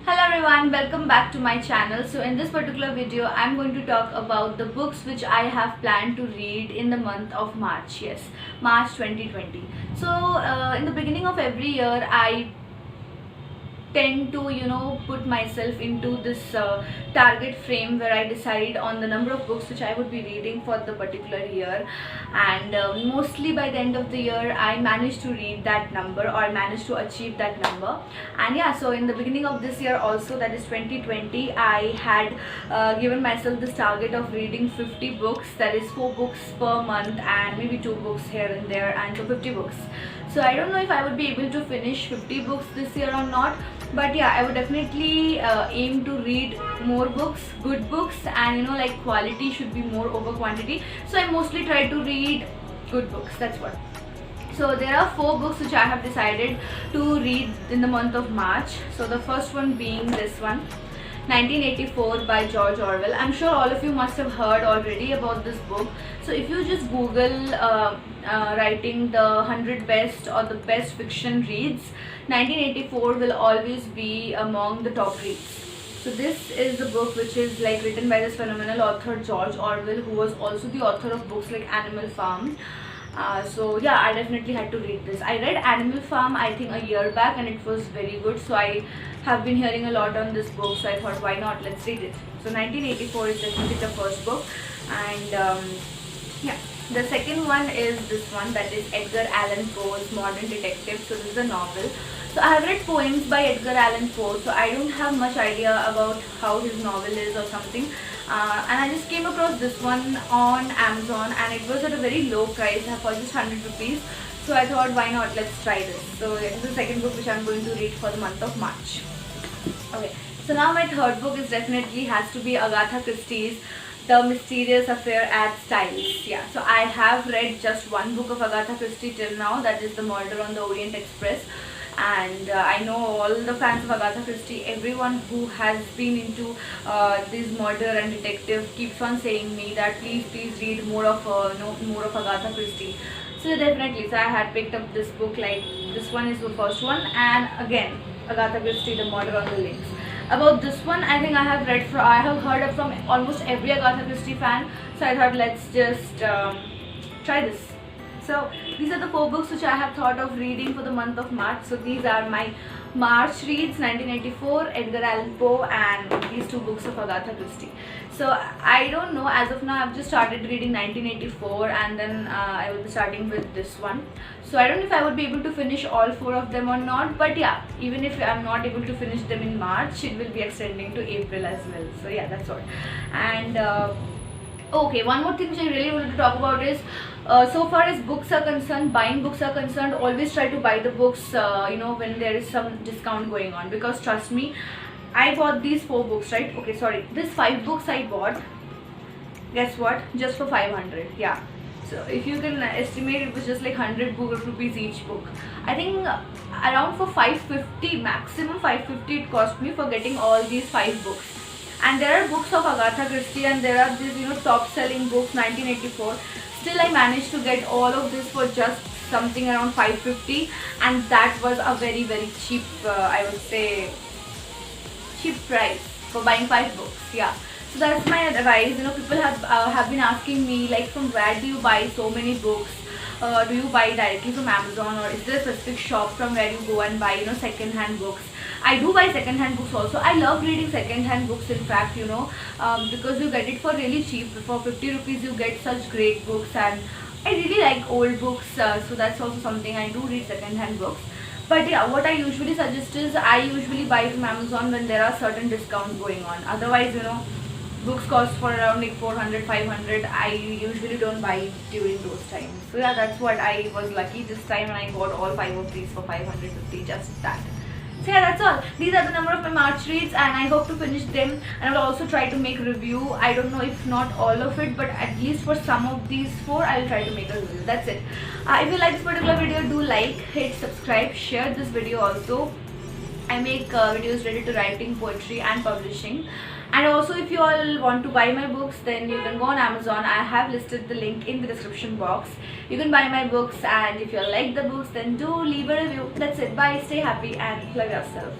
Hello everyone, welcome back to my channel. So in this particular video I'm going to talk about the books which I have planned to read in the month of March. Yes, March 2020. So in the beginning of every year I tend to put myself into this target frame where I decide on the number of books which I would be reading for the particular year, and mostly by the end of the year I managed to read that number or managed to achieve that number. And yeah, so in the beginning of this year also, that is 2020, I had given myself this target of reading 50 books, that is 4 books per month and maybe 2 books here and there, and so 50 books. So I don't know if I would be able to finish 50 books this year or not, but yeah, I would definitely aim to read more books, good books, and like quality should be more over quantity. So I mostly try to read good books, that's what. So there are 4 books which I have decided to read in the month of March. So the first one being this one, 1984 by George Orwell. I'm sure all of you must have heard already about this book. So if you just Google writing the 100 best or the best fiction reads, 1984 will always be among the top reads. So this is the book which is like written by this phenomenal author George Orwell, who was also the author of books like Animal Farm. So yeah, I definitely had to read this. I read Animal Farm I think a year back and it was very good. So I have been hearing a lot on this book, so I thought why not, let's read it. So 1984 is definitely the first book. And yeah, the second one is this one, that is Edgar Allan Poe's Modern Detective. So this is a novel. So I have read poems by Edgar Allan Poe, so I don't have much idea about how his novel is or something. And I just came across this one on Amazon and it was at a very low price for just 100 rupees. So I thought why not, let's try this. So this is the second book which I'm going to read for the month of March. Okay, so now my third book is definitely has to be Agatha Christie's The Mysterious Affair at Styles. Yeah, so I have read just one book of Agatha Christie till now, that is The Murder on the Orient Express. And I know all the fans of Agatha Christie, everyone who has been into this murder and detective keeps on saying me that please read more of more of Agatha Christie. So definitely, so I had picked up this book, like this one is the first one, and again Agatha Christie, The Murder on the Links. About this one, I think I have heard of from almost every Agatha Christie fan. So I thought let's just try this. So these are the 4 books which I have thought of reading for the month of March. So these are my March reads: 1984, Edgar Allan Poe, and these 2 books of Agatha Christie. So I don't know, as of now I've just started reading 1984 and then I will be starting with this one. So I don't know if I would be able to finish all 4 of them or not, but yeah, even if I'm not able to finish them in March, it will be extending to April as well. So yeah, that's all. And okay, one more thing which I really wanted to talk about is so far as books are concerned, buying books are concerned, always try to buy the books when there is some discount going on, because trust me, I bought these 4 books, right? Okay, sorry, this 5 books I bought, guess what, just for 500. Yeah, so if you can estimate, it was just like 100 rupees each book. I think around for 550, maximum 550 it cost me for getting all these 5 books. And there are books of Agatha Christie and there are these top selling books, 1984. Still I managed to get all of this for just something around 550, and that was a very cheap, I would say, cheap price for buying 5 books. Yeah, so that's my advice. People have been asking me like, from where do you buy so many books? Do you buy directly from Amazon, or is there a specific shop from where you go and buy second hand books? I do buy second hand books also. I love reading second hand books, in fact, because you get it for really cheap. For 50 rupees you get such great books, and I really like old books, so that's also something. I do read second hand books. But yeah, what I usually suggest is I usually buy from Amazon when there are certain discounts going on. Otherwise, books cost for around like 400, 500. I usually don't buy during those times. So yeah, that's what I was lucky this time, and I got all 5 of these for 550, just that. So yeah, that's all. These are the number of my March reads, and I hope to finish them, and I will also try to make review. I don't know if not all of it, but at least for some of these 4 I will try to make a review. That's it. If you like this particular video, do like, hit subscribe, share this video also. I make videos related to writing, poetry and publishing. And also, if you all want to buy my books, then you can go on Amazon. I have listed the link in the description box. You can buy my books, and if you all like the books, then do leave a review. That's it. Bye. Stay happy and love yourself.